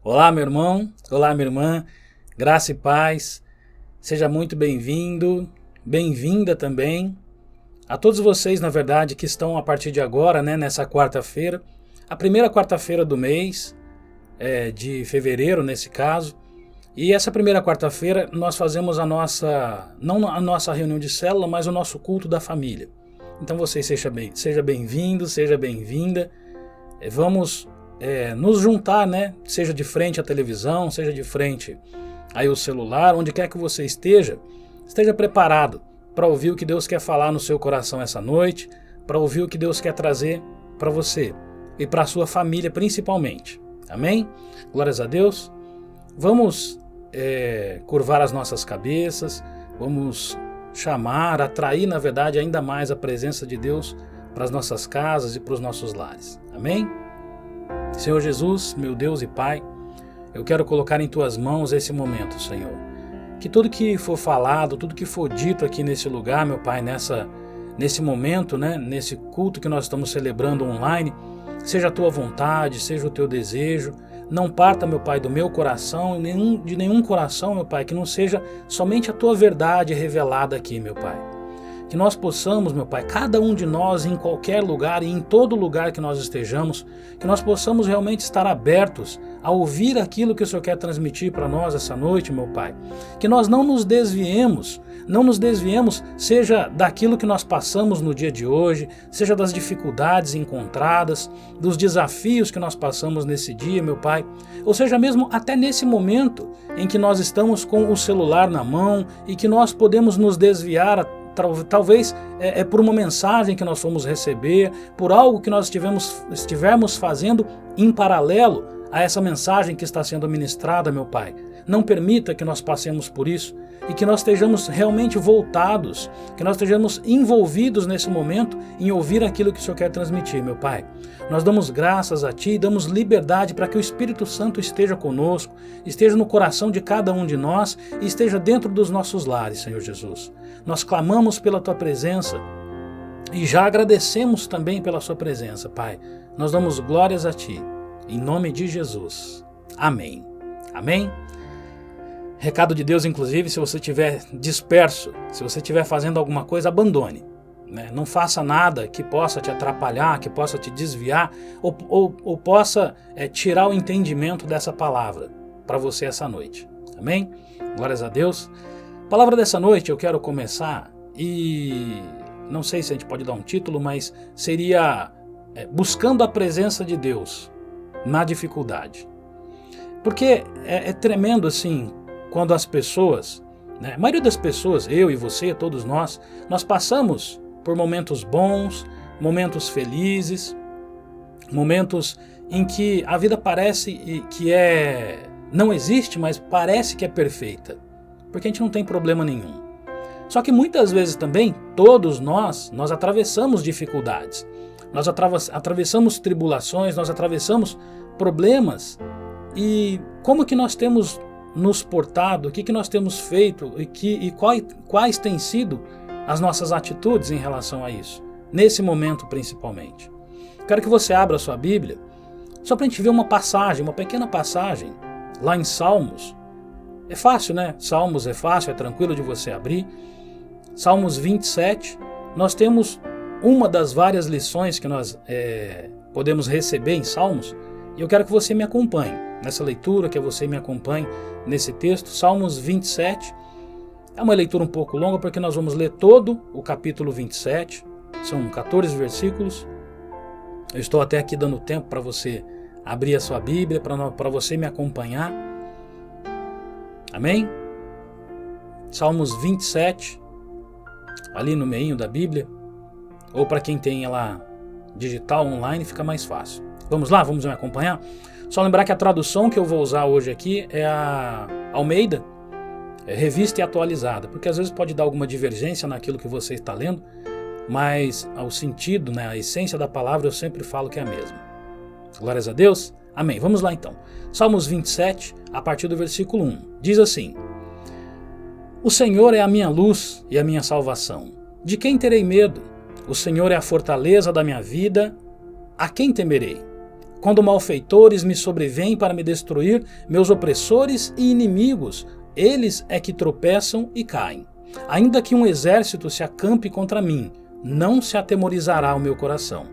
Olá, meu irmão, olá, minha irmã, graça e paz, seja muito bem-vindo, bem-vinda também. A todos vocês, na verdade, que estão a partir de agora, nessa quarta-feira, a primeira quarta-feira do mês, de fevereiro, nesse caso. E essa primeira quarta-feira nós fazemos não a nossa reunião de célula, mas o nosso culto da família. Então você seja bem-vindo, seja bem-vinda. Vamos nos juntar, seja de frente à televisão, seja de frente aí ao celular, onde quer que você esteja preparado para ouvir o que Deus quer falar no seu coração essa noite, para ouvir o que Deus quer trazer para você e para a sua família principalmente. Amém? Glórias a Deus. Vamos curvar as nossas cabeças, vamos atrair, na verdade, ainda mais a presença de Deus para as nossas casas e para os nossos lares. Amém? Senhor Jesus, meu Deus e Pai, eu quero colocar em Tuas mãos esse momento, Senhor. Que tudo que for falado, tudo que for dito aqui nesse lugar, meu Pai, nesse momento, nesse culto que nós estamos celebrando online, seja a Tua vontade, seja o Teu desejo. Não parta, meu Pai, do meu coração, de nenhum coração, meu Pai, que não seja somente a Tua verdade revelada aqui, meu Pai. Que nós possamos, meu Pai, cada um de nós, em qualquer lugar e em todo lugar que nós estejamos, que nós possamos realmente estar abertos a ouvir aquilo que o Senhor quer transmitir para nós essa noite, meu Pai. Que nós não nos desviemos, seja daquilo que nós passamos no dia de hoje, seja das dificuldades encontradas, dos desafios que nós passamos nesse dia, meu Pai, ou seja mesmo até nesse momento em que nós estamos com o celular na mão e que nós podemos nos desviar talvez por uma mensagem que nós fomos receber, por algo que nós estivermos fazendo em paralelo a essa mensagem que está sendo ministrada, meu Pai. Não permita que nós passemos por isso e que nós estejamos realmente voltados, que nós estejamos envolvidos nesse momento em ouvir aquilo que o Senhor quer transmitir, meu Pai. Nós damos graças a Ti e damos liberdade para que o Espírito Santo esteja conosco, esteja no coração de cada um de nós e esteja dentro dos nossos lares, Senhor Jesus. Nós clamamos pela Tua presença e já agradecemos também pela Sua presença, Pai. Nós damos glórias a Ti, em nome de Jesus. Amém. Amém? Recado de Deus, inclusive, se você estiver disperso, se você estiver fazendo alguma coisa, abandone. Não faça nada que possa te atrapalhar, que possa te desviar ou possa tirar o entendimento dessa palavra para você essa noite. Amém? Glórias a Deus. A palavra dessa noite eu quero começar e não sei se a gente pode dar um título, mas seria buscando a presença de Deus na dificuldade. Porque é tremendo assim, quando as pessoas, a maioria das pessoas, eu e você, todos nós passamos por momentos bons, momentos felizes, momentos em que a vida parece que não existe, mas parece que é perfeita, porque a gente não tem problema nenhum. Só que muitas vezes também, todos nós atravessamos dificuldades, nós atravessamos tribulações, nós atravessamos problemas. E como que nós temos nos portado, o que nós temos feito e quais têm sido as nossas atitudes em relação a isso, nesse momento principalmente. Quero que você abra a sua Bíblia, só para a gente ver uma pequena passagem, lá em Salmos. É fácil, Salmos é fácil, é tranquilo de você abrir. Salmos 27, nós temos uma das várias lições que nós podemos receber em Salmos, e eu quero que você me acompanhe nessa leitura, que você me acompanhe nesse texto, Salmos 27. É uma leitura um pouco longa, porque nós vamos ler todo o capítulo 27, são 14 versículos. Eu estou até aqui dando tempo para você abrir a sua Bíblia, para você me acompanhar. Amém? Salmos 27, ali no meinho da Bíblia, ou para quem tem ela digital online, fica mais fácil. Vamos lá, vamos me acompanhar? Só lembrar que a tradução que eu vou usar hoje aqui é a Almeida, revista e atualizada, porque às vezes pode dar alguma divergência naquilo que você está lendo, mas o sentido, a essência da palavra eu sempre falo que é a mesma. Glórias a Deus. Amém. Vamos lá então. Salmos 27, a partir do versículo 1. Diz assim: O Senhor é a minha luz e a minha salvação. De quem terei medo? O Senhor é a fortaleza da minha vida. A quem temerei? Quando malfeitores me sobrevêm para me destruir, meus opressores e inimigos, eles é que tropeçam e caem. Ainda que um exército se acampe contra mim, não se atemorizará o meu coração.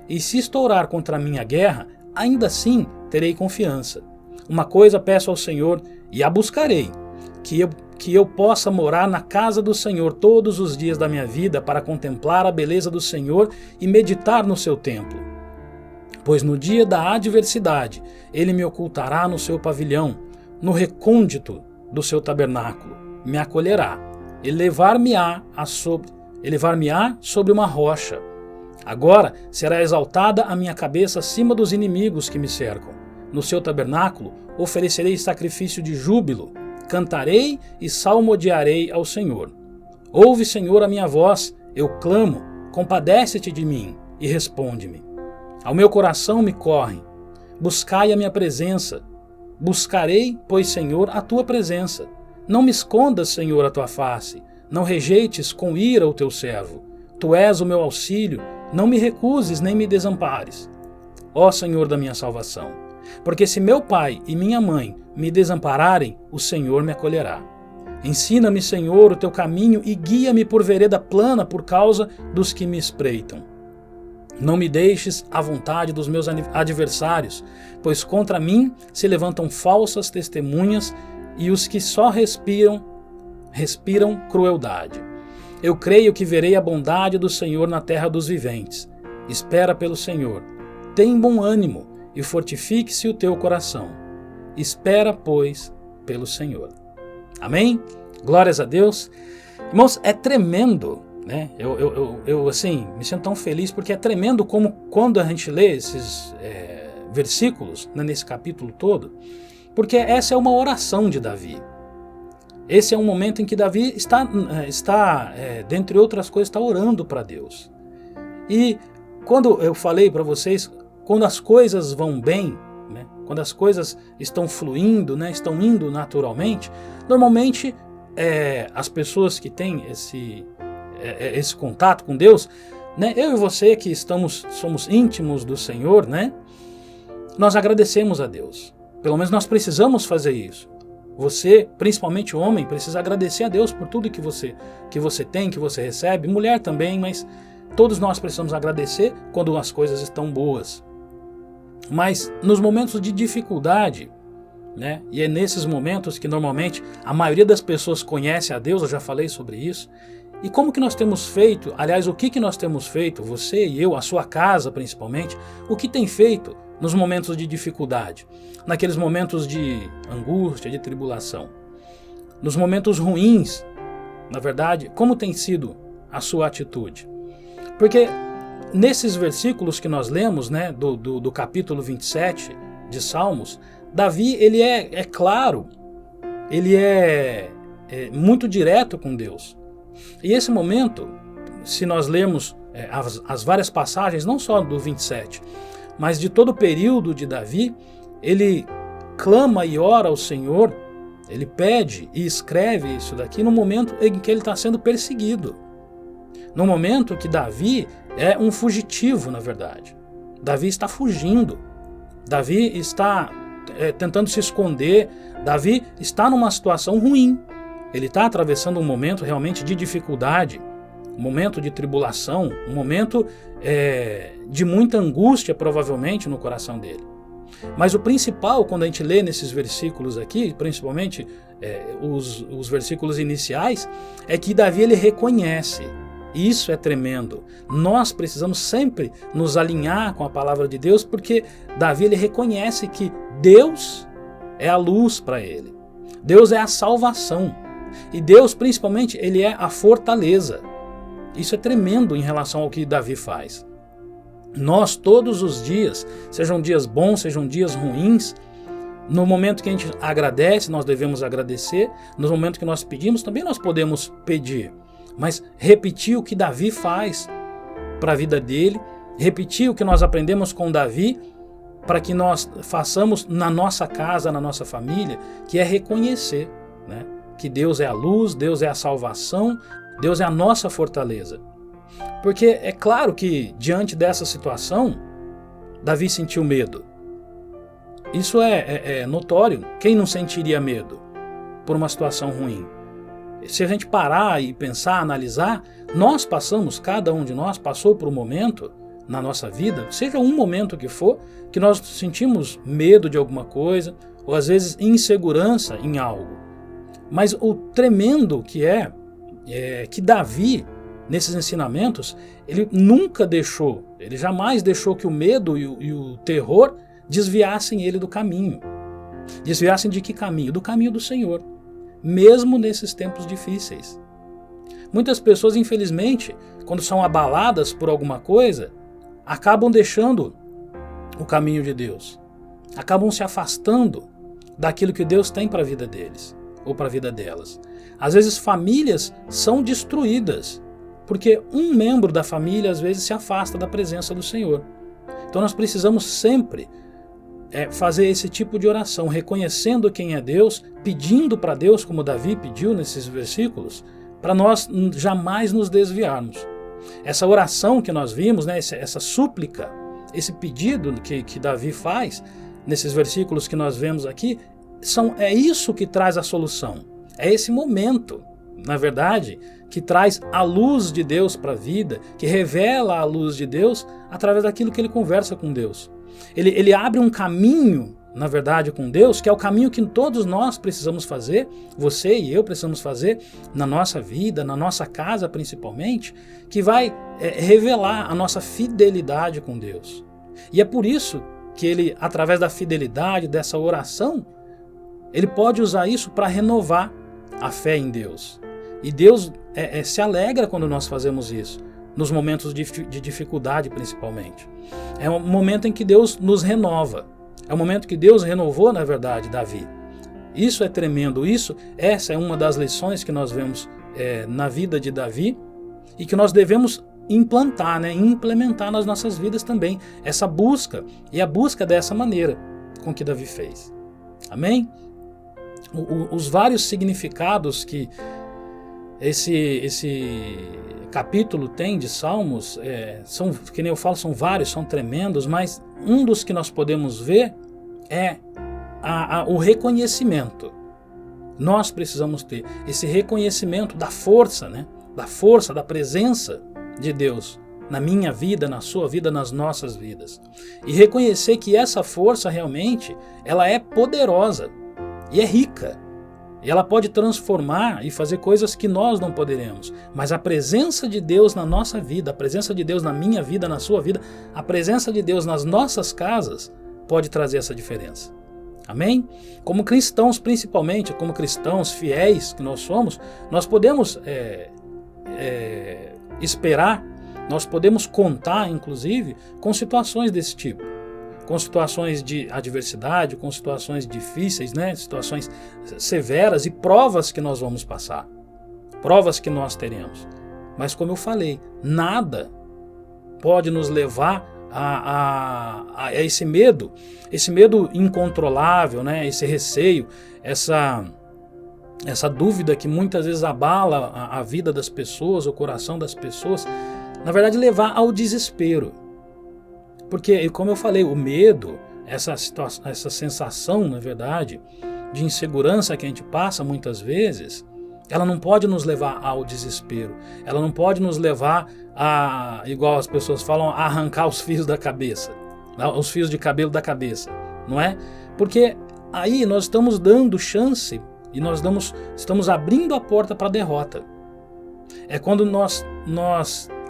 E se estourar contra mim a guerra, ainda assim terei confiança. Uma coisa peço ao Senhor e a buscarei, que eu possa morar na casa do Senhor todos os dias da minha vida para contemplar a beleza do Senhor e meditar no seu templo. Pois no dia da adversidade ele me ocultará no seu pavilhão, no recôndito do seu tabernáculo, me acolherá, e levar-me-á sobre uma rocha. Agora será exaltada a minha cabeça acima dos inimigos que me cercam. No seu tabernáculo oferecerei sacrifício de júbilo, cantarei e salmodiarei ao Senhor. Ouve, Senhor, a minha voz, eu clamo, compadece-te de mim e responde-me. Ao meu coração me corre, buscai a minha presença. Buscarei, pois, Senhor, a tua presença. Não me escondas, Senhor, a tua face. Não rejeites com ira o teu servo. Tu és o meu auxílio, não me recuses nem me desampares. Ó Senhor da minha salvação, porque se meu pai e minha mãe me desampararem, o Senhor me acolherá. Ensina-me, Senhor, o teu caminho e guia-me por vereda plana por causa dos que me espreitam. Não me deixes à vontade dos meus adversários, pois contra mim se levantam falsas testemunhas e os que só respiram crueldade. Eu creio que verei a bondade do Senhor na terra dos viventes. Espera pelo Senhor. Tem bom ânimo e fortifique-se o teu coração. Espera, pois, pelo Senhor. Amém? Glórias a Deus. Irmãos, é tremendo, né? Eu assim, me sinto tão feliz porque é tremendo como quando a gente lê esses versículos, né, nesse capítulo todo, porque essa é uma oração de Davi. Esse é um momento em que Davi está dentre outras coisas, está orando para Deus. E quando eu falei para vocês, quando as coisas vão bem, né, quando as coisas estão fluindo, né, estão indo naturalmente, normalmente as pessoas que têm esse contato com Deus, né, eu e você que somos íntimos do Senhor, né, nós agradecemos a Deus. Pelo menos nós precisamos fazer isso. Você, principalmente homem, precisa agradecer a Deus por tudo que você tem, que você recebe. Mulher também, mas todos nós precisamos agradecer quando as coisas estão boas. Mas nos momentos de dificuldade, né, e é nesses momentos que normalmente a maioria das pessoas conhece a Deus, eu já falei sobre isso. E como que nós temos feito, aliás, o que nós temos feito, você e eu, a sua casa principalmente, o que tem feito nos momentos de dificuldade, naqueles momentos de angústia, de tribulação, nos momentos ruins, na verdade, como tem sido a sua atitude? Porque nesses versículos que nós lemos, né, do capítulo 27 de Salmos, Davi, ele é claro, ele é muito direto com Deus. E esse momento, se nós lermos as várias passagens, não só do 27, mas de todo o período de Davi, ele clama e ora ao Senhor, ele pede e escreve isso daqui no momento em que ele está sendo perseguido. No momento que Davi é um fugitivo, na verdade. Davi está fugindo. Davi está tentando se esconder. Davi está numa situação ruim. Ele está atravessando um momento realmente de dificuldade, um momento de tribulação, um momento de muita angústia, provavelmente, no coração dele. Mas o principal, quando a gente lê nesses versículos aqui, principalmente os versículos iniciais, é que Davi ele reconhece. Isso é tremendo. Nós precisamos sempre nos alinhar com a palavra de Deus, porque Davi ele reconhece que Deus é a luz para ele. Deus é a salvação. E Deus, principalmente, ele é a fortaleza. Isso é tremendo em relação ao que Davi faz. Nós, todos os dias, sejam dias bons, sejam dias ruins, no momento que a gente agradece, nós devemos agradecer. No momento que nós pedimos, também nós podemos pedir. Mas repetir o que Davi faz para a vida dele, repetir o que nós aprendemos com Davi, para que nós façamos na nossa casa, na nossa família, que é reconhecer, né, que Deus é a luz, Deus é a salvação, Deus é a nossa fortaleza. Porque é claro que diante dessa situação, Davi sentiu medo. Isso é notório. Quem não sentiria medo por uma situação ruim? Se a gente parar e pensar, analisar, nós passamos, cada um de nós passou por um momento na nossa vida, seja um momento que for, que nós sentimos medo de alguma coisa, ou às vezes insegurança em algo. Mas o tremendo que que Davi, nesses ensinamentos, ele nunca deixou, ele jamais deixou que o medo e o terror desviassem ele do caminho. Desviassem de que caminho? Do caminho do Senhor, mesmo nesses tempos difíceis. Muitas pessoas, infelizmente, quando são abaladas por alguma coisa, acabam deixando o caminho de Deus, acabam se afastando daquilo que Deus tem para a vida deles, ou para a vida delas. Às vezes famílias são destruídas, porque um membro da família às vezes se afasta da presença do Senhor. Então nós precisamos sempre fazer esse tipo de oração, reconhecendo quem é Deus, pedindo para Deus, como Davi pediu nesses versículos, para nós jamais nos desviarmos. Essa oração que nós vimos, né, essa súplica, esse pedido que Davi faz, nesses versículos que nós vemos aqui, é isso que traz a solução. É esse momento, na verdade, que traz a luz de Deus para a vida, que revela a luz de Deus através daquilo que ele conversa com Deus. Ele abre um caminho, na verdade, com Deus, que é o caminho que todos nós precisamos fazer, você e eu precisamos fazer na nossa vida, na nossa casa principalmente, que vai revelar a nossa fidelidade com Deus. E é por isso que ele, através da fidelidade, dessa oração, ele pode usar isso para renovar a fé em Deus. E Deus se alegra quando nós fazemos isso, nos momentos de dificuldade principalmente. É um momento em que Deus nos renova. É o momento que Deus renovou, na verdade, Davi. Isso é tremendo. Essa é uma das lições que nós vemos na vida de Davi e que nós devemos implantar, implementar nas nossas vidas também. Essa busca, e a busca dessa maneira com que Davi fez. Amém? Os vários significados que esse capítulo tem de Salmos, que nem eu falo, são vários, são tremendos, mas um dos que nós podemos ver é o reconhecimento. Nós precisamos ter esse reconhecimento da força, da presença de Deus na minha vida, na sua vida, nas nossas vidas. E reconhecer que essa força realmente, ela é poderosa e é rica. E ela pode transformar e fazer coisas que nós não poderemos. Mas a presença de Deus na nossa vida, a presença de Deus na minha vida, na sua vida, a presença de Deus nas nossas casas, pode trazer essa diferença. Amém? Como cristãos, principalmente, como cristãos fiéis que nós somos, nós podemos esperar, nós podemos contar, inclusive, com situações desse tipo. Com situações de adversidade, com situações difíceis, situações severas e provas que nós vamos passar, provas que nós teremos. Mas como eu falei, nada pode nos levar a esse medo incontrolável, esse receio, essa dúvida que muitas vezes abala a vida das pessoas, o coração das pessoas, na verdade levar ao desespero. Porque, como eu falei, o medo, essa sensação, na verdade, de insegurança que a gente passa muitas vezes, ela não pode nos levar ao desespero. Ela não pode nos levar a, igual as pessoas falam, a arrancar os fios da cabeça, os fios de cabelo da cabeça, não é? Porque aí nós estamos dando chance e nós estamos abrindo a porta para a derrota. É quando nós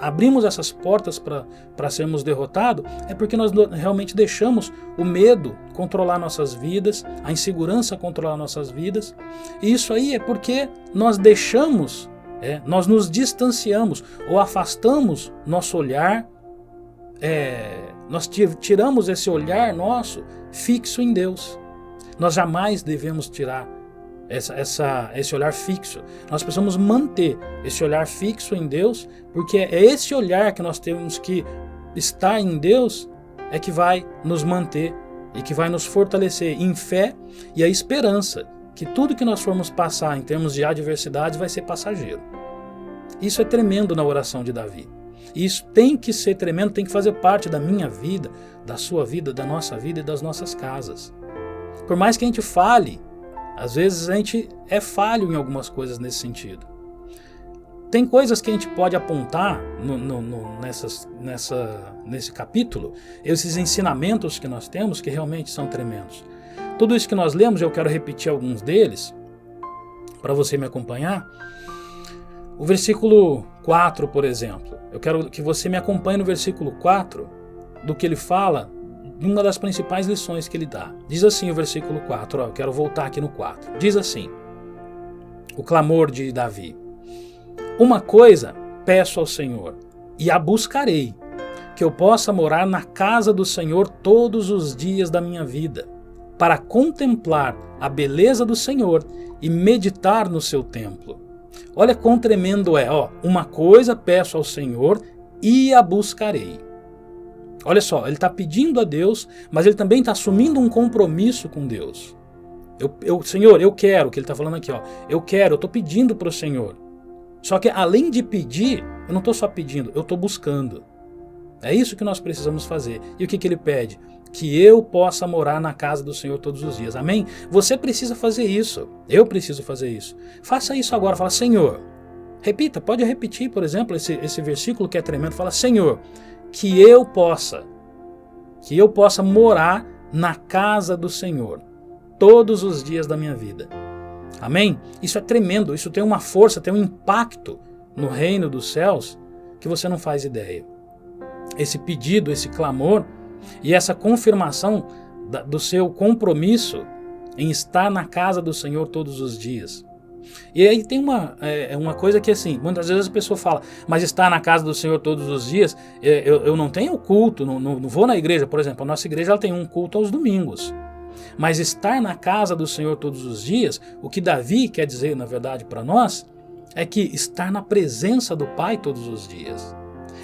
abrimos essas portas para sermos derrotados, é porque nós realmente deixamos o medo controlar nossas vidas, a insegurança controlar nossas vidas. E isso aí é porque nós deixamos, nós nos distanciamos ou afastamos nosso olhar, nós tiramos esse olhar nosso fixo em Deus. Nós jamais devemos tirar esse olhar fixo. Nós precisamos manter esse olhar fixo em Deus, porque é esse olhar que nós temos que estar em Deus é que vai nos manter e que vai nos fortalecer em fé e a esperança que tudo que nós formos passar em termos de adversidades vai ser passageiro. Isso é tremendo na oração de Davi. E isso tem que ser tremendo, tem que fazer parte da minha vida, da sua vida, da nossa vida e das nossas casas. Por mais que a gente fale, às vezes a gente é falho em algumas coisas nesse sentido. Tem coisas que a gente pode apontar nesse capítulo, esses ensinamentos que nós temos que realmente são tremendos. Tudo isso que nós lemos, eu quero repetir alguns deles, para você me acompanhar. O versículo 4, por exemplo. Eu quero que você me acompanhe no versículo 4, do que ele fala, uma das principais lições que ele dá. Diz assim o versículo 4, eu quero voltar aqui no 4. Diz assim, o clamor de Davi. Uma coisa peço ao Senhor, e a buscarei, que eu possa morar na casa do Senhor todos os dias da minha vida, para contemplar a beleza do Senhor e meditar no seu templo. Olha quão tremendo é, uma coisa peço ao Senhor e a buscarei. Olha só, ele está pedindo a Deus, mas ele também está assumindo um compromisso com Deus. Senhor, eu quero, que ele está falando aqui, eu estou pedindo para o Senhor. Só que além de pedir, eu não estou só pedindo, eu estou buscando. É isso que nós precisamos fazer. E o que ele pede? Que eu possa morar na casa do Senhor todos os dias. Amém? Você precisa fazer isso. Eu preciso fazer isso. Faça isso agora. Fala, Senhor. Repita, pode repetir, por exemplo, esse versículo que é tremendo. Fala, Senhor, que eu possa morar na casa do Senhor todos os dias da minha vida. Amém? Isso é tremendo. Isso tem uma força, tem um impacto no reino dos céus que você não faz ideia. Esse pedido, esse clamor e essa confirmação do seu compromisso em estar na casa do Senhor todos os dias. E aí tem uma coisa que assim, muitas vezes a pessoa fala, mas estar na casa do Senhor todos os dias, eu não tenho culto, não vou na igreja, por exemplo, a nossa igreja ela tem um culto aos domingos. Mas estar na casa do Senhor todos os dias, o que Davi quer dizer na verdade para nós, é que estar na presença do Pai todos os dias.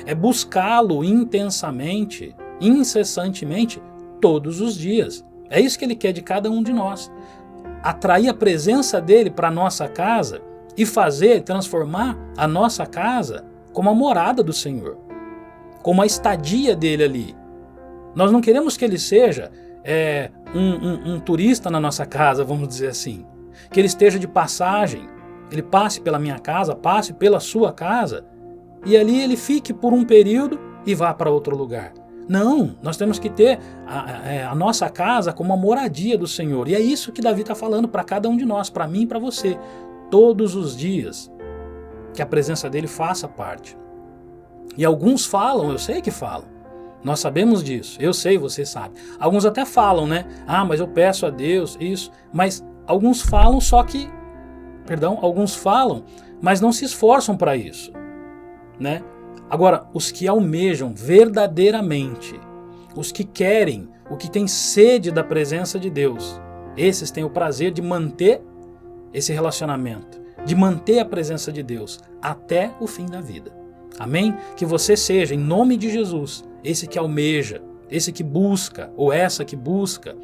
É buscá-lo intensamente, incessantemente, todos os dias. É isso que ele quer de cada um de nós. Atrair a presença dele para a nossa casa e transformar a nossa casa como a morada do Senhor, como a estadia dele ali. Nós não queremos que ele seja um turista na nossa casa, vamos dizer assim. Que ele esteja de passagem, ele passe pela minha casa, passe pela sua casa, e ali ele fique por um período e vá para outro lugar. Não, nós temos que ter a nossa casa como a moradia do Senhor. E é isso que Davi está falando para cada um de nós, para mim e para você. Todos os dias, que a presença dele faça parte. E alguns falam, eu sei que falam. Nós sabemos disso, eu sei, você sabe. Alguns até falam, né? Mas eu peço a Deus isso. Mas alguns falam, alguns falam, mas não se esforçam para isso, né? Agora, os que almejam verdadeiramente, os que querem, o que têm sede da presença de Deus, esses têm o prazer de manter esse relacionamento, de manter a presença de Deus até o fim da vida. Amém? Que você seja, em nome de Jesus, esse que almeja, esse que busca, ou essa que busca,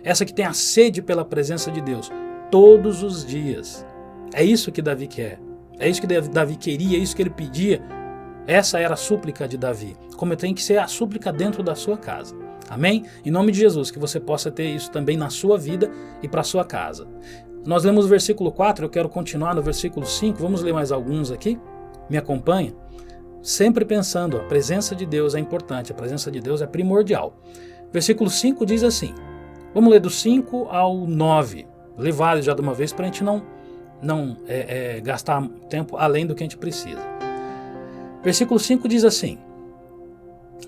essa que tem a sede pela presença de Deus, todos os dias. É isso que Davi quer, é isso que Davi queria, é isso que ele pedia. Essa era a súplica de Davi, como tem que ser a súplica dentro da sua casa. Amém? Em nome de Jesus, que você possa ter isso também na sua vida e para a sua casa. Nós lemos o versículo 4, eu quero continuar no versículo 5, vamos ler mais alguns aqui? Me acompanha? Sempre pensando, a presença de Deus é importante, a presença de Deus é primordial. Versículo 5 diz assim, vamos ler do 5 ao 9, ler vários já de uma vez para a gente não gastar tempo além do que a gente precisa. Versículo 5 diz assim,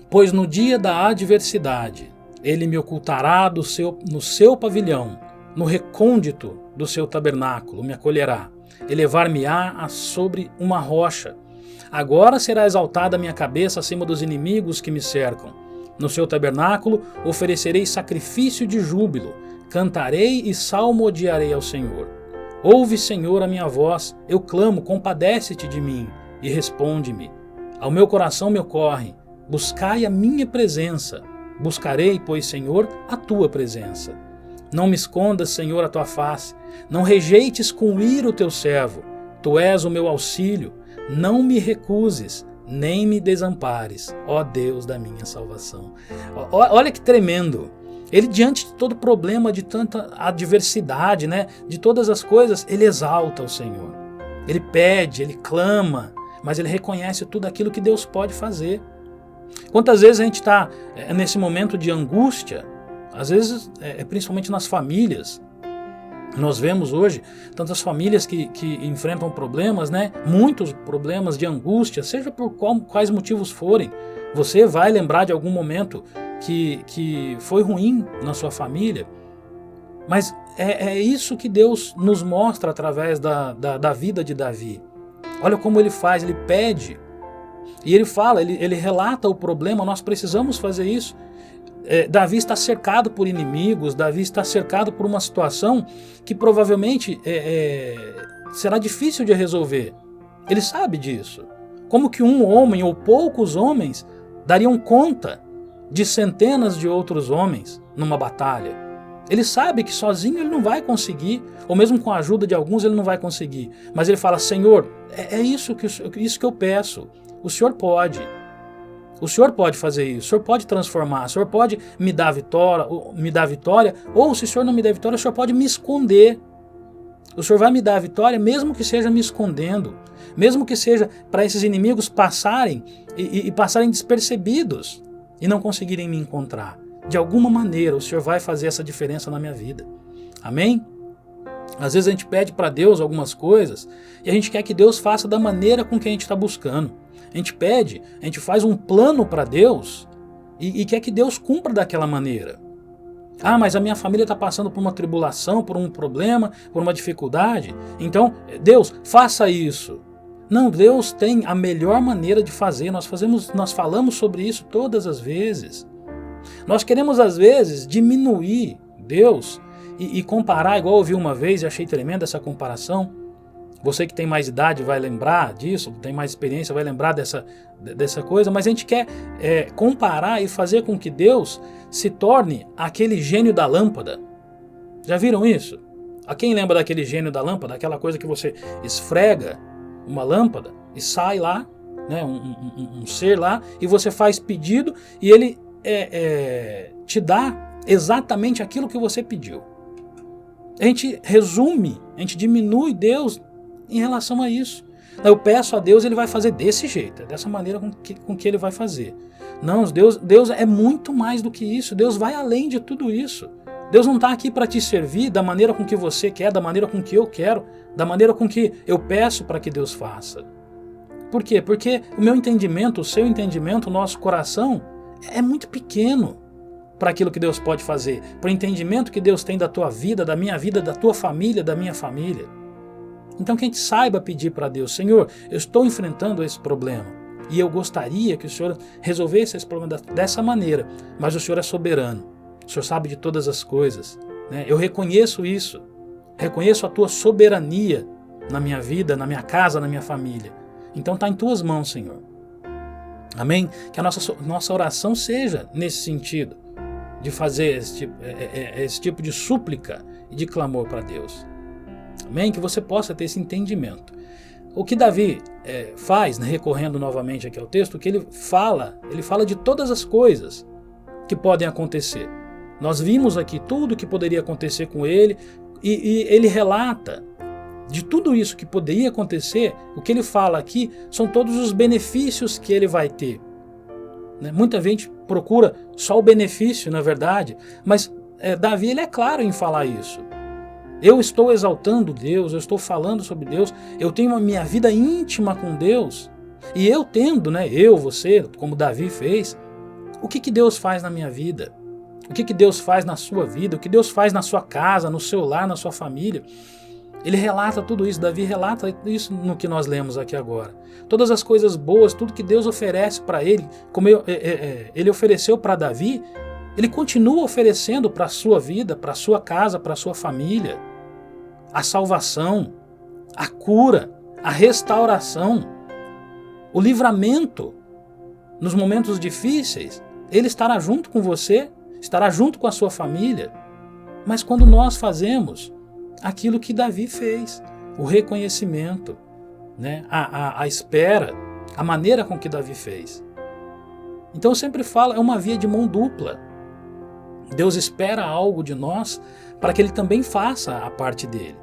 pois no dia da adversidade ele me ocultará no seu pavilhão, no recôndito do seu tabernáculo me acolherá, elevar-me-á sobre uma rocha. Agora será exaltada a minha cabeça acima dos inimigos que me cercam. No seu tabernáculo oferecerei sacrifício de júbilo, cantarei e salmodiarei ao Senhor. Ouve, Senhor, a minha voz, eu clamo, compadece-te de mim e responde-me. Ao meu coração me ocorre, buscai a minha presença. Buscarei, pois, Senhor, a tua presença. Não me escondas, Senhor, a tua face. Não rejeites com ira o teu servo. Tu és o meu auxílio. Não me recuses, nem me desampares, ó Deus da minha salvação. Olha que tremendo. Ele, diante de todo problema, de tanta adversidade, né, de todas as coisas, ele exalta o Senhor. Ele pede, ele clama, mas ele reconhece tudo aquilo que Deus pode fazer. Quantas vezes a gente está nesse momento de angústia, às vezes, principalmente nas famílias, nós vemos hoje tantas famílias que enfrentam problemas, né? Muitos problemas de angústia, seja por quais motivos forem. Você vai lembrar de algum momento que foi ruim na sua família, mas é isso que Deus nos mostra através da vida de Davi. Olha como ele faz, ele pede, e ele fala, ele relata o problema, nós precisamos fazer isso. Davi está cercado por inimigos, Davi está cercado por uma situação que provavelmente será difícil de resolver. Ele sabe disso. Como que um homem ou poucos homens dariam conta de centenas de outros homens numa batalha? Ele sabe que sozinho ele não vai conseguir, ou mesmo com a ajuda de alguns ele não vai conseguir. Mas ele fala, Senhor, é isso que eu peço, o Senhor pode. O Senhor pode fazer isso, o Senhor pode transformar, o Senhor pode me dar vitória, ou se o Senhor não me der vitória, o Senhor pode me esconder. O Senhor vai me dar a vitória mesmo que seja me escondendo, mesmo que seja para esses inimigos passarem e passarem despercebidos e não conseguirem me encontrar. De alguma maneira o Senhor vai fazer essa diferença na minha vida. Amém? Às vezes a gente pede para Deus algumas coisas e a gente quer que Deus faça da maneira com que a gente está buscando. A gente pede, a gente faz um plano para Deus e quer que Deus cumpra daquela maneira. Ah, mas a minha família está passando por uma tribulação, por um problema, por uma dificuldade. Então, Deus, faça isso. Não, Deus tem a melhor maneira de fazer. Nós falamos sobre isso todas as vezes. Nós queremos, às vezes, diminuir Deus e comparar, igual eu ouvi uma vez e achei tremenda essa comparação. Você que tem mais idade vai lembrar disso, tem mais experiência vai lembrar dessa coisa, mas a gente quer comparar e fazer com que Deus se torne aquele gênio da lâmpada. Já viram isso? A quem lembra daquele gênio da lâmpada? Aquela coisa que você esfrega uma lâmpada e sai lá, né, um ser lá, e você faz pedido e ele te dá exatamente aquilo que você pediu. A gente resume, a gente diminui Deus em relação a isso. Eu peço a Deus, ele vai fazer desse jeito, dessa maneira com que ele vai fazer. Não, Deus é muito mais do que isso. Deus vai além de tudo isso. Deus não está aqui para te servir da maneira com que você quer, da maneira com que eu quero, da maneira com que eu peço para que Deus faça. Por quê? Porque o meu entendimento, o seu entendimento, o nosso coração é muito pequeno para aquilo que Deus pode fazer, para o entendimento que Deus tem da tua vida, da minha vida, da tua família, da minha família. Então que a gente saiba pedir para Deus, Senhor, eu estou enfrentando esse problema e eu gostaria que o Senhor resolvesse esse problema dessa maneira, mas o Senhor é soberano, o Senhor sabe de todas as coisas, né? Eu reconheço isso, reconheço a tua soberania na minha vida, na minha casa, na minha família. Então está em tuas mãos, Senhor. Amém? Que a nossa oração seja nesse sentido, de fazer esse tipo de súplica e de clamor para Deus. Amém? Que você possa ter esse entendimento. O que Davi faz, né, recorrendo novamente aqui ao texto, que ele fala de todas as coisas que podem acontecer. Nós vimos aqui tudo o que poderia acontecer com ele e ele relata de tudo isso que poderia acontecer. O que ele fala aqui são todos os benefícios que ele vai ter. Né? Muita gente procura só o benefício, na verdade, mas Davi ele é claro em falar isso. Eu estou exaltando Deus, eu estou falando sobre Deus, eu tenho a minha vida íntima com Deus, e eu tendo, né, você, como Davi fez, o que Deus faz na minha vida? O que Deus faz na sua vida? O que Deus faz na sua casa, no seu lar, na sua família? Ele relata tudo isso, Davi relata isso no que nós lemos aqui agora. Todas as coisas boas, tudo que Deus oferece para ele, como ele ofereceu para Davi, ele continua oferecendo para a sua vida, para a sua casa, para a sua família. A salvação, a cura, a restauração, o livramento nos momentos difíceis. Ele estará junto com você, estará junto com a sua família. Mas quando nós fazemos aquilo que Davi fez, o reconhecimento, né, a espera, a maneira com que Davi fez. Então eu sempre falo, é uma via de mão dupla. Deus espera algo de nós para que Ele também faça a parte dele.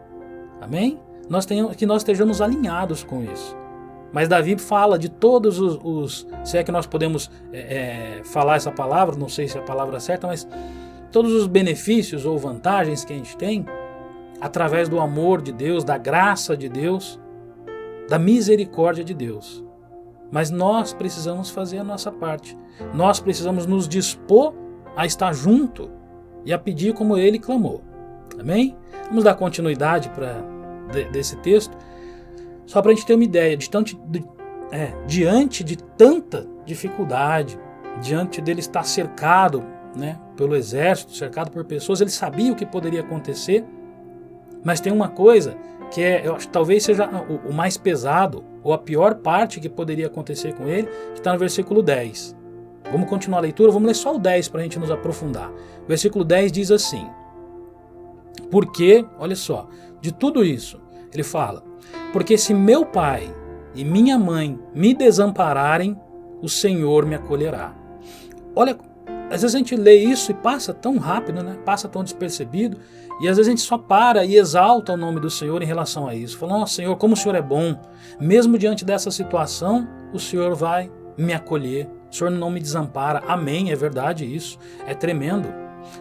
Amém? Que nós estejamos alinhados com isso. Mas Davi fala de todos se é que nós podemos falar essa palavra, não sei se é a palavra certa, mas todos os benefícios ou vantagens que a gente tem através do amor de Deus, da graça de Deus, da misericórdia de Deus. Mas nós precisamos fazer a nossa parte. Nós precisamos nos dispor a estar junto e a pedir como Ele clamou. Amém? Vamos dar continuidade desse texto, só para a gente ter uma ideia diante de tanta dificuldade, diante dele estar cercado, né, pelo exército, cercado por pessoas, ele sabia o que poderia acontecer, mas tem uma coisa que eu acho que talvez seja o mais pesado, ou a pior parte que poderia acontecer com ele, que está no versículo 10. Vamos continuar a leitura, vamos ler só o 10 para a gente nos aprofundar. O versículo 10 diz assim: porque, olha só, de tudo isso, ele fala: porque se meu pai e minha mãe me desampararem, o Senhor me acolherá. Olha, às vezes a gente lê isso e passa tão rápido, né? Passa tão despercebido, e às vezes a gente só para e exalta o nome do Senhor em relação a isso. Fala: nossa, Senhor, como o Senhor é bom. Mesmo diante dessa situação, o Senhor vai me acolher. O Senhor não me desampara. Amém, é verdade isso. É tremendo.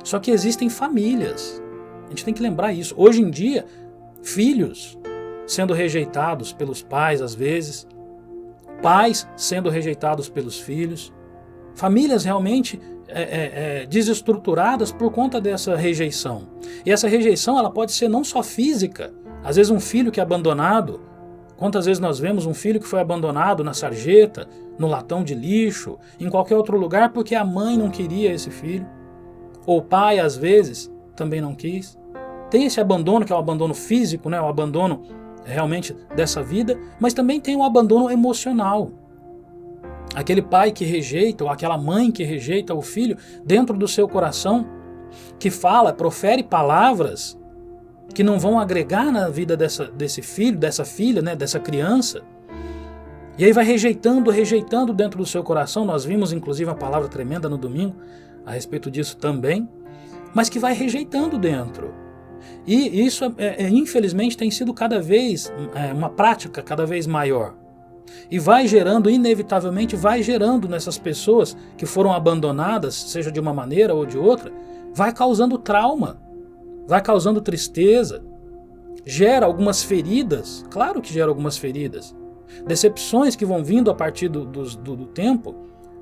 Só que existem famílias. A gente tem que lembrar isso. Hoje em dia, filhos sendo rejeitados pelos pais, às vezes. Pais sendo rejeitados pelos filhos. Famílias realmente desestruturadas por conta dessa rejeição. E essa rejeição ela pode ser não só física. Às vezes um filho que é abandonado. Quantas vezes nós vemos um filho que foi abandonado na sarjeta, no latão de lixo, em qualquer outro lugar porque a mãe não queria esse filho. Ou o pai, às vezes, também não quis. Tem esse abandono que é o abandono físico, né? O abandono realmente dessa vida, mas também tem o abandono emocional. Aquele pai que rejeita, ou aquela mãe que rejeita o filho dentro do seu coração, que profere palavras que não vão agregar na vida desse filho, dessa filha, né, dessa criança. E aí vai rejeitando dentro do seu coração. Nós vimos inclusive uma palavra tremenda no domingo a respeito disso também, mas que vai rejeitando dentro. E isso, infelizmente, tem sido cada vez uma prática cada vez maior. E vai gerando, inevitavelmente, nessas pessoas que foram abandonadas, seja de uma maneira ou de outra, vai causando trauma, vai causando tristeza, gera algumas feridas, claro que gera algumas feridas, decepções que vão vindo a partir do tempo,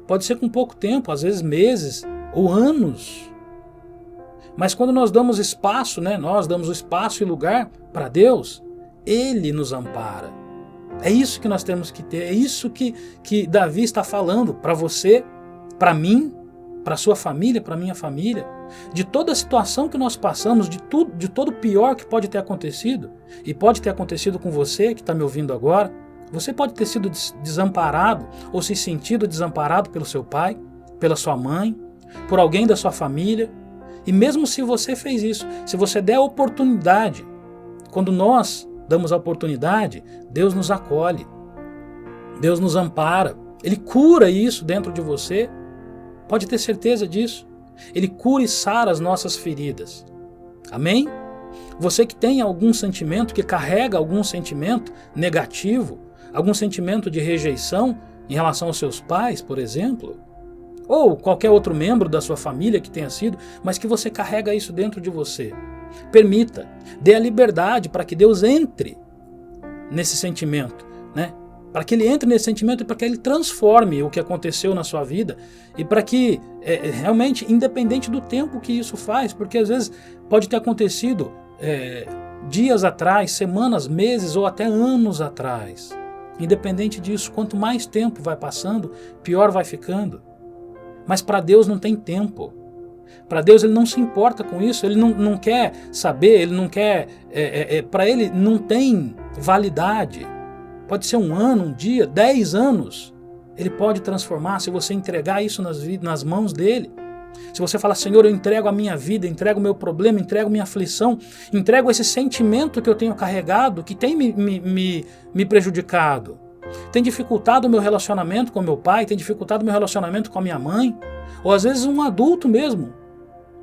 pode ser com pouco tempo, às vezes meses ou anos. Mas quando nós damos espaço, né, nós damos o espaço e lugar para Deus, Ele nos ampara. É isso que nós temos que ter, é isso que Davi está falando para você, para mim, para sua família, para minha família, de toda a situação que nós passamos, de todo o pior que pode ter acontecido, e pode ter acontecido com você que está me ouvindo agora. Você pode ter sido desamparado ou se sentido desamparado pelo seu pai, pela sua mãe, por alguém da sua família. E mesmo se você fez isso, se você der a oportunidade, quando nós damos a oportunidade, Deus nos acolhe, Deus nos ampara, Ele cura isso dentro de você, pode ter certeza disso. Ele cura e sara as nossas feridas. Amém? Você que tem algum sentimento, que carrega algum sentimento negativo, algum sentimento de rejeição em relação aos seus pais, por exemplo, ou qualquer outro membro da sua família que tenha sido, mas que você carrega isso dentro de você. Permita, dê a liberdade para que Deus entre nesse sentimento, né? Para que Ele entre nesse sentimento e para que Ele transforme o que aconteceu na sua vida e para que, realmente, independente do tempo que isso faz, porque às vezes pode ter acontecido dias atrás, semanas, meses ou até anos atrás. Independente disso, quanto mais tempo vai passando, pior vai ficando. Mas para Deus não tem tempo. Para Deus Ele não se importa com isso, Ele não quer saber, Ele não quer... para Ele não tem validade. Pode ser 1 ano, 1 dia, 10 anos. Ele pode transformar se você entregar isso nas mãos dEle. Se você falar: Senhor, eu entrego a minha vida, entrego o meu problema, entrego minha aflição, entrego esse sentimento que eu tenho carregado, que tem me prejudicado. Tem dificultado o meu relacionamento com meu pai, tem dificultado o meu relacionamento com a minha mãe, ou às vezes um adulto mesmo,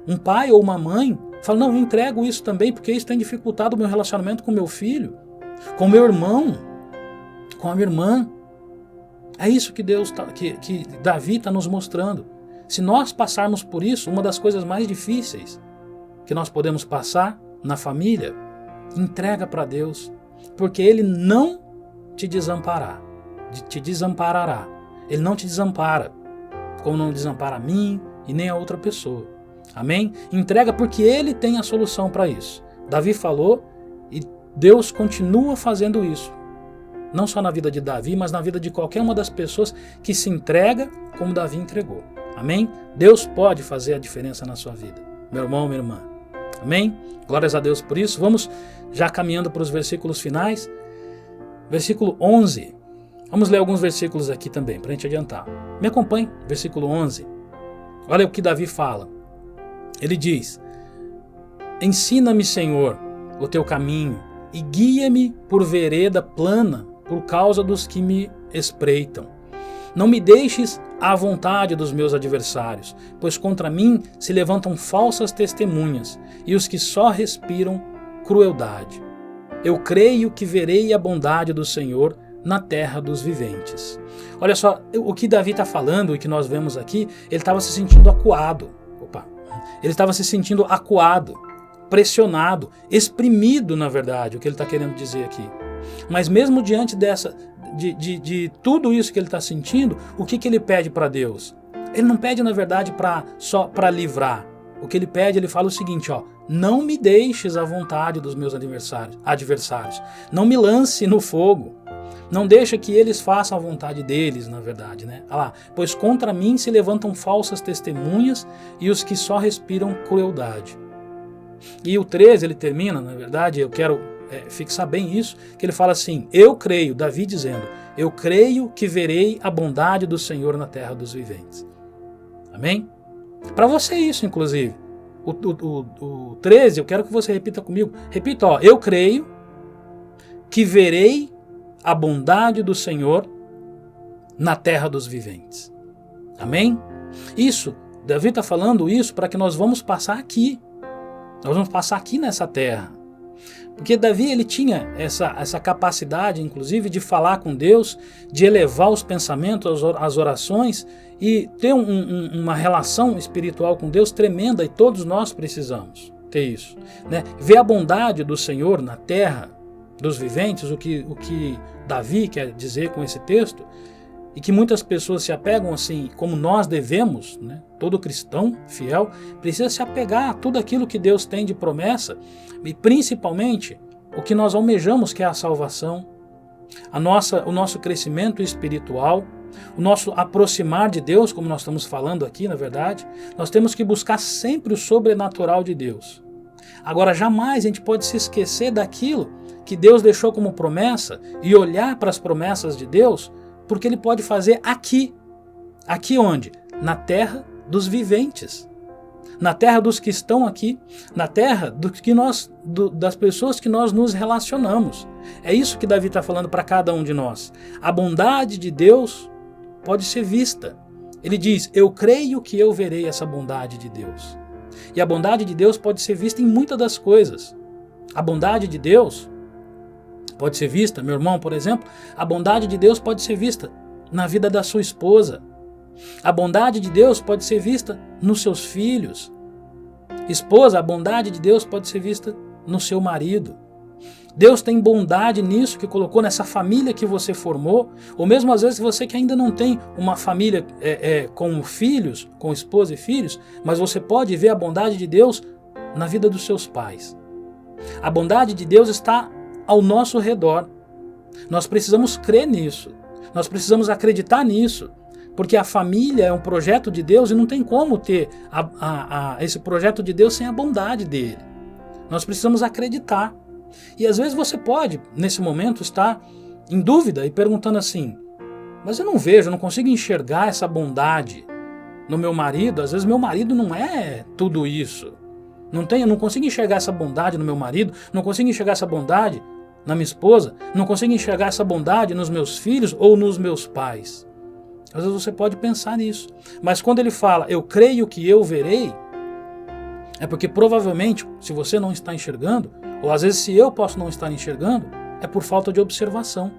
Um pai ou uma mãe fala, não, eu entrego isso também, porque isso tem dificultado o meu relacionamento com meu filho, com meu irmão, com a minha irmã. É isso que que Davi está nos mostrando. Se nós passarmos por isso, uma das coisas mais difíceis que nós podemos passar na família, entrega para Deus, porque Ele não te desamparará. Ele não te desampara, como não desampara a mim e nem a outra pessoa. Amém? Entrega porque Ele tem a solução para isso. Davi falou e Deus continua fazendo isso. Não só na vida de Davi, mas na vida de qualquer uma das pessoas que se entrega como Davi entregou. Amém? Deus pode fazer a diferença na sua vida, meu irmão, minha irmã. Amém? Glórias a Deus por isso. Vamos já caminhando para os versículos finais. Versículo 11. Vamos ler alguns versículos aqui também, para a gente adiantar. Me acompanhe, versículo 11. Olha o que Davi fala. Ele diz, ensina-me, Senhor, o teu caminho, e guia-me por vereda plana, por causa dos que me espreitam. Não me deixes à vontade dos meus adversários, pois contra mim se levantam falsas testemunhas, e os que só respiram crueldade. Eu creio que verei a bondade do Senhor na terra dos viventes. Olha só, o que Davi está falando e que nós vemos aqui, ele estava se sentindo acuado. Ele estava se sentindo acuado, pressionado, exprimido, na verdade, o que ele está querendo dizer aqui. Mas mesmo diante de tudo isso que ele está sentindo, o que ele pede para Deus? Ele não pede, na verdade, só para livrar. O que ele pede, ele fala o seguinte, não me deixes à vontade dos meus adversários. Não me lance no fogo. Não deixa que eles façam a vontade deles, na verdade, né? Olha lá, pois contra mim se levantam falsas testemunhas e os que só respiram crueldade. E o 13, ele termina, na verdade, eu quero fixar bem isso, que ele fala assim, eu creio, Davi dizendo, eu creio que verei a bondade do Senhor na terra dos viventes. Amém? Para você isso, inclusive. O 13, eu quero que você repita comigo. Repita, eu creio que verei a bondade do Senhor na terra dos viventes. Amém? Isso, Davi está falando isso para que nós vamos passar aqui. Nós vamos passar aqui nessa terra. Porque Davi, ele tinha essa capacidade, inclusive, de falar com Deus, de elevar os pensamentos, as orações e ter uma relação espiritual com Deus tremenda, e todos nós precisamos ter isso, né? Ver a bondade do Senhor na terra dos viventes, o que Davi quer dizer com esse texto, e que muitas pessoas se apegam assim, como nós devemos, né? Todo cristão fiel precisa se apegar a tudo aquilo que Deus tem de promessa, e principalmente o que nós almejamos, que é a salvação, o nosso crescimento espiritual, o nosso aproximar de Deus, como nós estamos falando aqui, na verdade. Nós temos que buscar sempre o sobrenatural de Deus. Agora, jamais a gente pode se esquecer daquilo que Deus deixou como promessa e olhar para as promessas de Deus, porque Ele pode fazer aqui. Aqui onde? Na terra dos viventes. Na terra dos que estão aqui. Na terra das pessoas que nós nos relacionamos. É isso que Davi está falando para cada um de nós. A bondade de Deus pode ser vista. Ele diz, eu creio que eu verei essa bondade de Deus. E a bondade de Deus pode ser vista em muitas das coisas. A bondade de Deus pode ser vista, meu irmão, por exemplo, a bondade de Deus pode ser vista na vida da sua esposa. A bondade de Deus pode ser vista nos seus filhos. Esposa, a bondade de Deus pode ser vista no seu marido. Deus tem bondade nisso que colocou nessa família que você formou, ou mesmo às vezes você que ainda não tem uma família com filhos, com esposa e filhos, mas você pode ver a bondade de Deus na vida dos seus pais. A bondade de Deus está ao nosso redor. Nós precisamos crer nisso. Nós precisamos acreditar nisso. Porque a família é um projeto de Deus e não tem como ter esse projeto de Deus sem a bondade dele. Nós precisamos acreditar. E às vezes você pode, nesse momento, estar em dúvida e perguntando assim, mas eu não vejo, eu não consigo enxergar essa bondade no meu marido. Às vezes meu marido não é tudo isso. Eu não consigo enxergar essa bondade no meu marido, não consigo enxergar essa bondade na minha esposa, não consigo enxergar essa bondade nos meus filhos ou nos meus pais. Às vezes você pode pensar nisso. Mas quando ele fala, eu creio que eu verei, É porque provavelmente, se você não está enxergando, ou às vezes se eu posso não estar enxergando, é por falta de observação.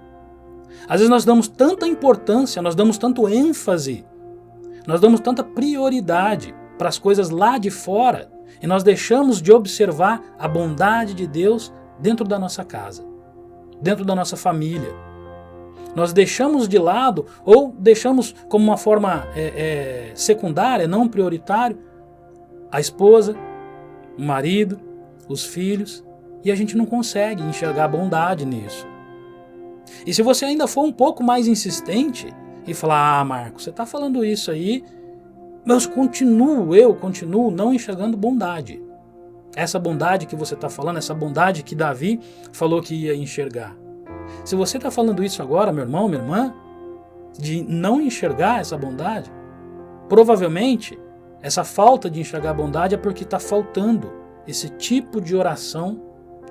Às vezes nós damos tanta importância, nós damos tanto ênfase, nós damos tanta prioridade para as coisas lá de fora, e nós deixamos de observar a bondade de Deus dentro da nossa casa, dentro da nossa família. Nós deixamos de lado, ou deixamos como uma forma secundária, não prioritário, a esposa, o marido, os filhos, e a gente não consegue enxergar a bondade nisso. E se você ainda for um pouco mais insistente e falar, Marcos, você está falando isso aí, mas eu continuo não enxergando bondade. Essa bondade que você está falando, essa bondade que Davi falou que ia enxergar. Se você está falando isso agora, meu irmão, minha irmã, de não enxergar essa bondade, provavelmente essa falta de enxergar a bondade é porque está faltando esse tipo de oração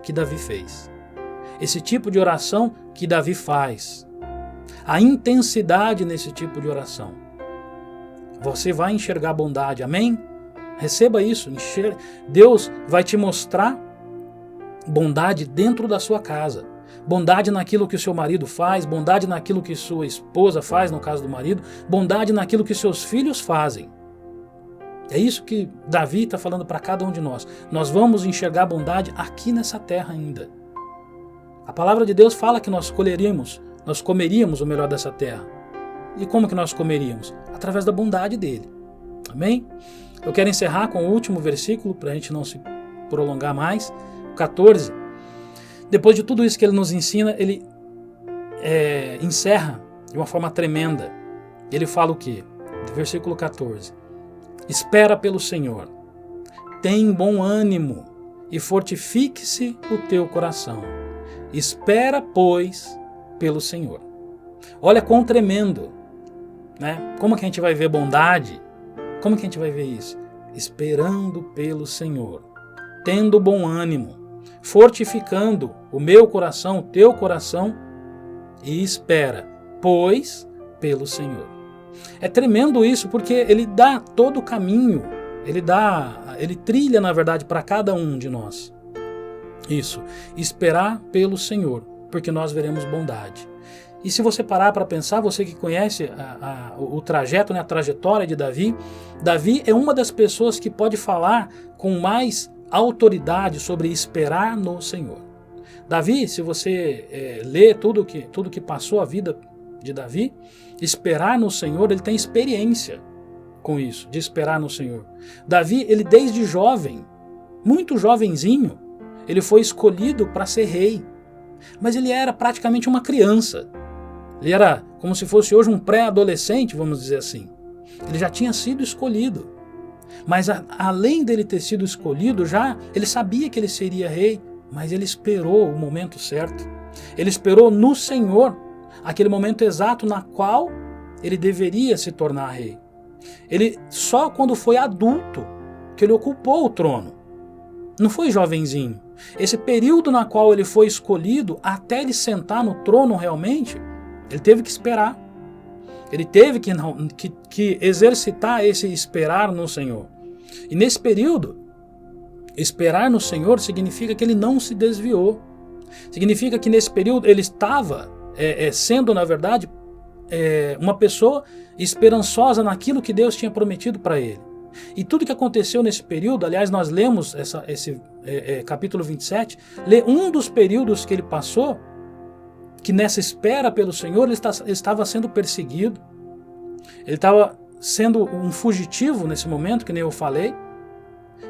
que Davi fez. Esse tipo de oração que Davi faz. A intensidade nesse tipo de oração. Você vai enxergar a bondade, amém? Receba isso, Deus vai te mostrar bondade dentro da sua casa. Bondade naquilo que o seu marido faz, bondade naquilo que sua esposa faz, no caso do marido, bondade naquilo que seus filhos fazem. É isso que Davi está falando para cada um de nós. Nós vamos enxergar a bondade aqui nessa terra ainda. A palavra de Deus fala que nós comeríamos o melhor dessa terra. E como que nós comeríamos? Através da bondade dele. Amém? Eu quero encerrar com o último versículo, para a gente não se prolongar mais. 14. Depois de tudo isso que ele nos ensina, ele encerra de uma forma tremenda. Ele fala o quê? Versículo 14. Espera pelo Senhor, tem bom ânimo e fortifique-se o teu coração. Espera, pois, pelo Senhor. Olha quão tremendo, né? Como que a gente vai ver bondade? Como que a gente vai ver isso? Esperando pelo Senhor, tendo bom ânimo, fortificando o meu coração, o teu coração, e espera, pois, pelo Senhor. É tremendo isso, porque ele dá todo o caminho, ele trilha, na verdade, para cada um de nós. Isso, esperar pelo Senhor, porque nós veremos bondade. E se você parar para pensar, você que conhece o trajeto, né, a trajetória de Davi, Davi é uma das pessoas que pode falar com mais autoridade sobre esperar no Senhor. Davi, se você lê tudo que passou a vida de Davi, esperar no Senhor, ele tem experiência com isso, de esperar no Senhor. Davi, ele desde jovem, muito jovenzinho, ele foi escolhido para ser rei. Mas ele era praticamente uma criança. Ele era como se fosse hoje um pré-adolescente, vamos dizer assim. Ele já tinha sido escolhido. Mas além dele ter sido escolhido, ele sabia que ele seria rei, mas ele esperou o momento certo. Ele esperou no Senhor aquele momento exato na qual ele deveria se tornar rei. Ele só quando foi adulto que ele ocupou o trono. Não foi jovenzinho. Esse período na qual ele foi escolhido, até ele sentar no trono realmente, ele teve que esperar. Ele teve que exercitar esse esperar no Senhor. E nesse período, esperar no Senhor significa que ele não se desviou. Significa que nesse período ele estava sendo, na verdade, uma pessoa esperançosa naquilo que Deus tinha prometido para ele. E tudo que aconteceu nesse período, aliás, nós lemos esse capítulo 27, um dos períodos que ele passou, que nessa espera pelo Senhor, ele estava sendo perseguido, ele estava sendo um fugitivo nesse momento, que nem eu falei,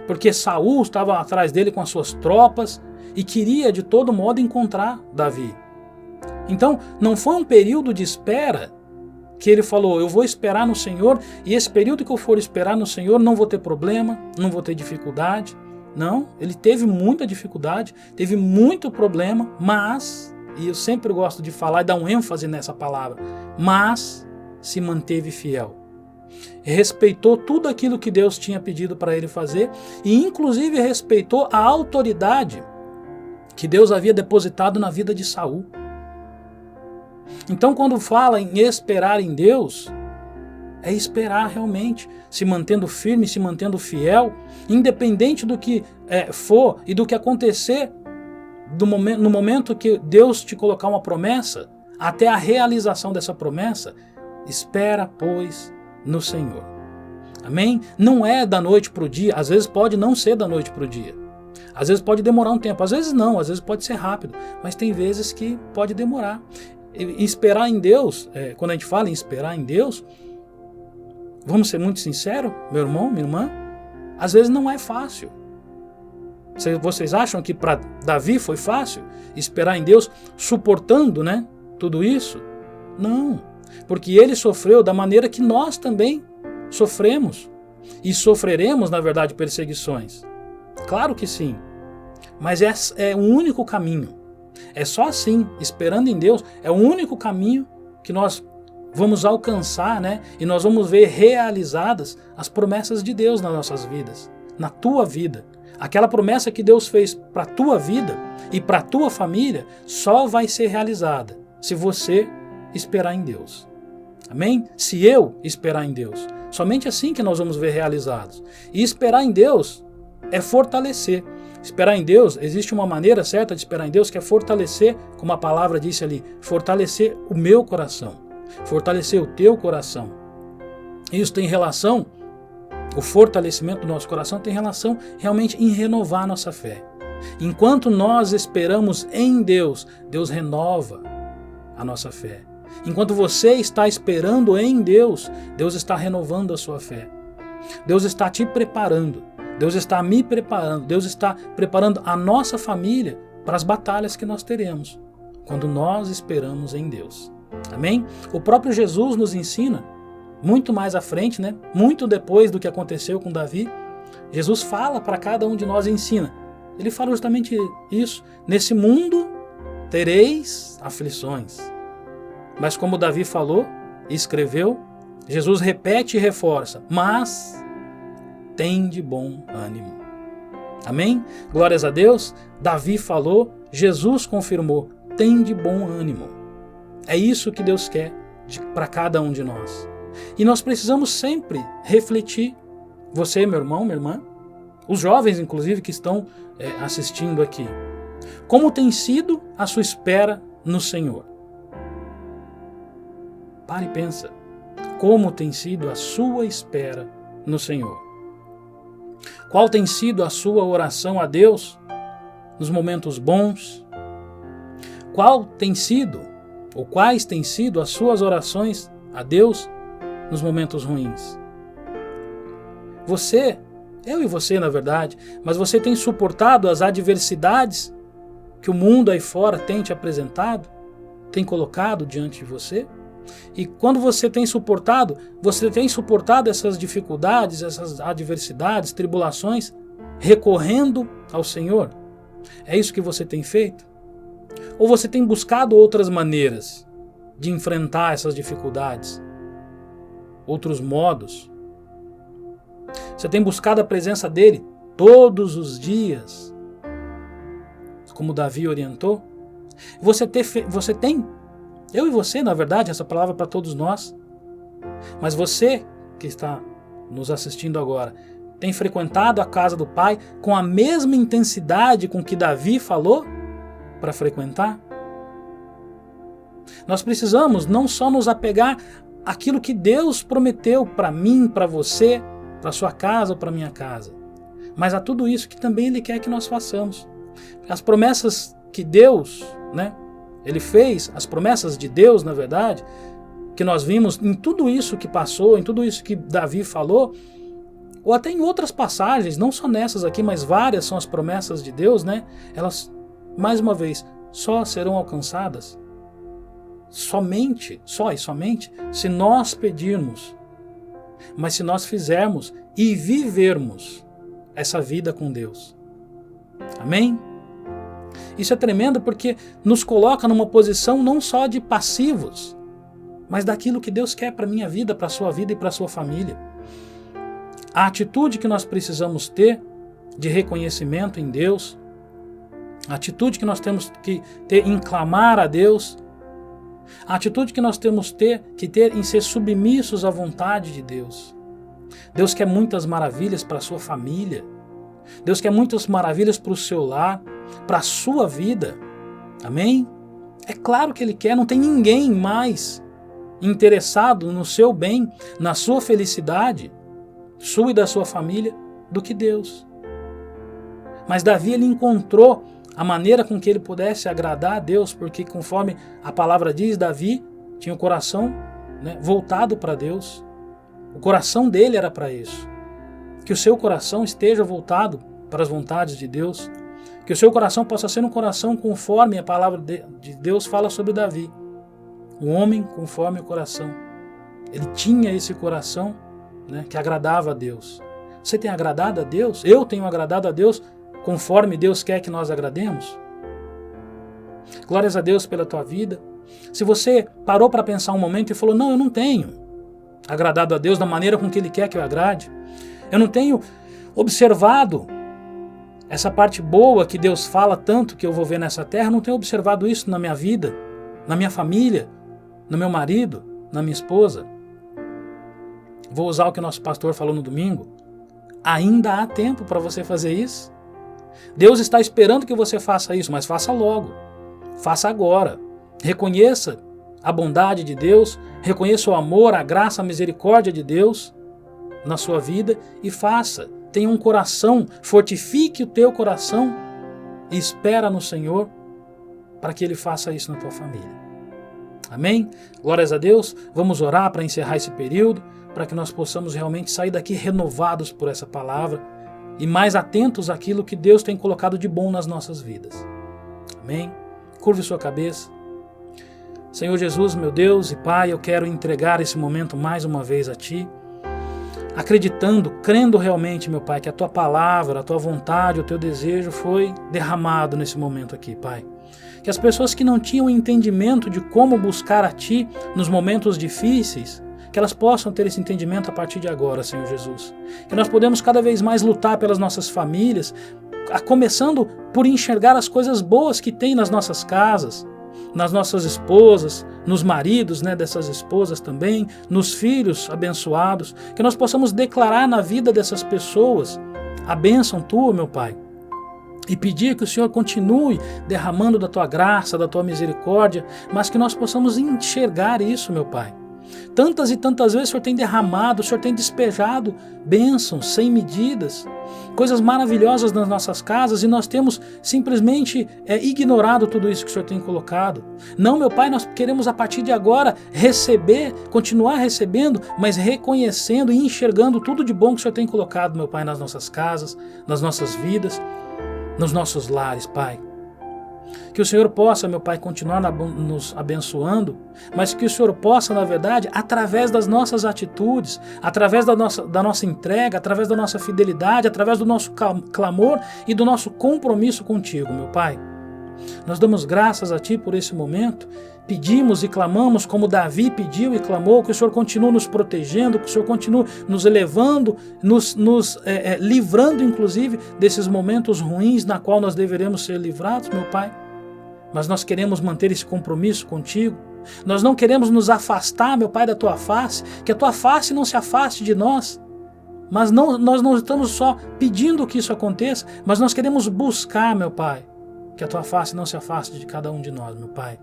porque Saul estava atrás dele com as suas tropas e queria de todo modo encontrar Davi. Então, não foi um período de espera que ele falou, eu vou esperar no Senhor, e esse período que eu for esperar no Senhor não vou ter problema, não vou ter dificuldade. Não, ele teve muita dificuldade, teve muito problema, mas, e eu sempre gosto de falar e dar um ênfase nessa palavra, mas se manteve fiel. Respeitou tudo aquilo que Deus tinha pedido para ele fazer, e inclusive respeitou a autoridade que Deus havia depositado na vida de Saul. Então, quando fala em esperar em Deus, é esperar realmente, se mantendo firme, se mantendo fiel, independente do que for e do que acontecer no momento que Deus te colocar uma promessa, até a realização dessa promessa, espera, pois, no Senhor. Amém? Não é da noite para o dia, às vezes pode não ser da noite para o dia. Às vezes pode demorar um tempo, às vezes não, às vezes pode ser rápido, mas tem vezes que pode demorar. E esperar em Deus, quando a gente fala em esperar em Deus, vamos ser muito sinceros, meu irmão, minha irmã, às vezes não é fácil. Vocês acham que para Davi foi fácil esperar em Deus, suportando, né, tudo isso? Não, porque ele sofreu da maneira que nós também sofremos e sofreremos, na verdade, perseguições. Claro que sim, mas é o único caminho. É só assim, esperando em Deus, é o único caminho que nós vamos alcançar, né? E nós vamos ver realizadas as promessas de Deus nas nossas vidas, na tua vida. Aquela promessa que Deus fez para a tua vida e para a tua família só vai ser realizada se você esperar em Deus. Amém? Se eu esperar em Deus. Somente assim que nós vamos ver realizados. E esperar em Deus é fortalecer. Esperar em Deus, existe uma maneira certa de esperar em Deus, que é fortalecer, como a palavra disse ali, fortalecer o meu coração, fortalecer o teu coração. Isso tem relação, o fortalecimento do nosso coração tem relação realmente em renovar a nossa fé. Enquanto nós esperamos em Deus, Deus renova a nossa fé. Enquanto você está esperando em Deus, Deus está renovando a sua fé. Deus está te preparando. Deus está me preparando, Deus está preparando a nossa família para as batalhas que nós teremos, quando nós esperamos em Deus. Amém? O próprio Jesus nos ensina, muito mais à frente, né? Muito depois do que aconteceu com Davi, Jesus fala para cada um de nós e ensina. Ele fala justamente isso. Nesse mundo tereis aflições. Mas como Davi falou e escreveu, Jesus repete e reforça, mas tem de bom ânimo. Amém? Glórias a Deus. Davi falou, Jesus confirmou, tem de bom ânimo. É isso que Deus quer para cada um de nós. E nós precisamos sempre refletir, você, meu irmão, minha irmã, os jovens, inclusive, que estão assistindo aqui, como tem sido a sua espera no Senhor? Pare e pensa. Como tem sido a sua espera no Senhor? Qual tem sido a sua oração a Deus nos momentos bons? Qual tem sido, ou quais têm sido as suas orações a Deus nos momentos ruins? Você, eu e você na verdade, mas você tem suportado as adversidades que o mundo aí fora tem te apresentado, tem colocado diante de você? E quando você tem suportado essas dificuldades, essas adversidades, tribulações, recorrendo ao Senhor? É isso que você tem feito? Ou você tem buscado outras maneiras de enfrentar essas dificuldades? Outros modos? Você tem buscado a presença dele todos os dias, como Davi orientou? Você tem, eu e você, na verdade, essa palavra é para todos nós. Mas você que está nos assistindo agora, tem frequentado a casa do Pai com a mesma intensidade com que Davi falou para frequentar? Nós precisamos não só nos apegar àquilo que Deus prometeu para mim, para você, para sua casa ou para minha casa, mas a tudo isso que também Ele quer que nós façamos. As promessas que Deus, Ele fez, as promessas de Deus, na verdade, que nós vimos em tudo isso que passou, em tudo isso que Davi falou, ou até em outras passagens, não só nessas aqui, mas várias são as promessas de Deus, Elas, mais uma vez, só serão alcançadas somente se nós pedirmos, mas se nós fizermos e vivermos essa vida com Deus. Amém? Isso é tremendo porque nos coloca numa posição não só de passivos, mas daquilo que Deus quer para a minha vida, para a sua vida e para a sua família. A atitude que nós precisamos ter de reconhecimento em Deus, a atitude que nós temos que ter em clamar a Deus, A atitude que nós temos que ter em ser submissos à vontade de Deus. Deus quer muitas maravilhas para a sua família. Deus quer muitas maravilhas para o seu lar, para a sua vida. Amém? É claro que Ele quer, não tem ninguém mais interessado no seu bem, na sua felicidade, sua e da sua família, do que Deus. Mas Davi, ele encontrou a maneira com que ele pudesse agradar a Deus, porque conforme a palavra diz, Davi tinha o coração, voltado para Deus. O coração dele era para isso. Que o seu coração esteja voltado para as vontades de Deus. Que o seu coração possa ser um coração conforme a palavra de Deus fala sobre Davi. Um homem conforme o coração. Ele tinha esse coração, que agradava a Deus. Você tem agradado a Deus? Eu tenho agradado a Deus conforme Deus quer que nós agrademos? Glórias a Deus pela tua vida. Se você parou para pensar um momento e falou, não, eu não tenho agradado a Deus da maneira com que Ele quer que eu agrade. Eu não tenho observado essa parte boa que Deus fala tanto que eu vou ver nessa terra, eu não tenho observado isso na minha vida, na minha família, no meu marido, na minha esposa. Vou usar o que o nosso pastor falou no domingo. Ainda há tempo para você fazer isso. Deus está esperando que você faça isso, mas faça logo. Faça agora. Reconheça a bondade de Deus, reconheça o amor, a graça, a misericórdia de Deus na sua vida e faça. Tenha um coração, fortifique o teu coração e espera no Senhor para que Ele faça isso na tua família. Amém? Glórias a Deus. Vamos orar para encerrar esse período, para que nós possamos realmente sair daqui renovados por essa palavra e mais atentos àquilo que Deus tem colocado de bom nas nossas vidas. Amém? Curve sua cabeça. Senhor Jesus, meu Deus e Pai, eu quero entregar esse momento mais uma vez a Ti, acreditando, crendo realmente, meu Pai, que a Tua palavra, a Tua vontade, o Teu desejo foi derramado nesse momento aqui, Pai. Que as pessoas que não tinham entendimento de como buscar a Ti nos momentos difíceis, que elas possam ter esse entendimento a partir de agora, Senhor Jesus. Que nós podemos cada vez mais lutar pelas nossas famílias, começando por enxergar as coisas boas que tem nas nossas casas, nas nossas esposas, nos maridos dessas esposas também, nos filhos abençoados, que nós possamos declarar na vida dessas pessoas a bênção Tua, meu Pai, e pedir que o Senhor continue derramando da Tua graça, da Tua misericórdia, mas que nós possamos enxergar isso, meu Pai. Tantas e tantas vezes o Senhor tem derramado, o Senhor tem despejado bênçãos sem medidas, coisas maravilhosas nas nossas casas e nós temos simplesmente ignorado tudo isso que o Senhor tem colocado. Não, meu Pai, nós queremos a partir de agora receber, continuar recebendo, mas reconhecendo e enxergando tudo de bom que o Senhor tem colocado, meu Pai, nas nossas casas, nas nossas vidas, nos nossos lares, Pai. Que o Senhor possa, meu Pai, continuar nos abençoando, mas que o Senhor possa, na verdade, através das nossas atitudes, através da nossa entrega, através da nossa fidelidade, através do nosso clamor e do nosso compromisso contigo, meu Pai. Nós damos graças a Ti por esse momento, pedimos e clamamos como Davi pediu e clamou, que o Senhor continue nos protegendo, que o Senhor continue nos elevando, nos livrando inclusive desses momentos ruins na qual nós deveremos ser livrados, meu Pai. Mas nós queremos manter esse compromisso contigo. Nós não queremos nos afastar, meu Pai, da Tua face, que a Tua face não se afaste de nós. Mas nós não estamos só pedindo que isso aconteça, mas nós queremos buscar, meu Pai, que a Tua face não se afaste de cada um de nós, meu Pai.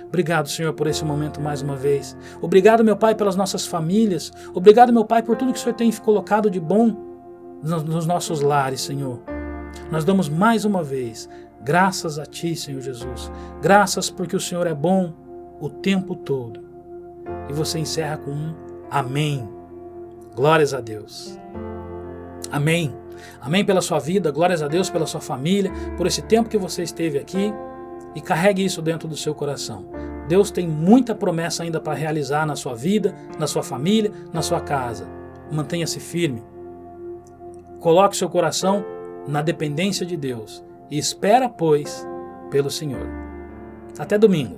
Obrigado, Senhor, por esse momento mais uma vez. Obrigado, meu Pai, pelas nossas famílias. Obrigado, meu Pai, por tudo que o Senhor tem colocado de bom nos nossos lares, Senhor. Nós damos mais uma vez graças a Ti, Senhor Jesus. Graças porque o Senhor é bom o tempo todo. E você encerra com um amém. Glórias a Deus. Amém. Amém pela sua vida, glórias a Deus pela sua família, por esse tempo que você esteve aqui. E carregue isso dentro do seu coração. Deus tem muita promessa ainda para realizar na sua vida, na sua família, na sua casa. Mantenha-se firme. Coloque seu coração na dependência de Deus. E espera, pois, pelo Senhor. Até domingo.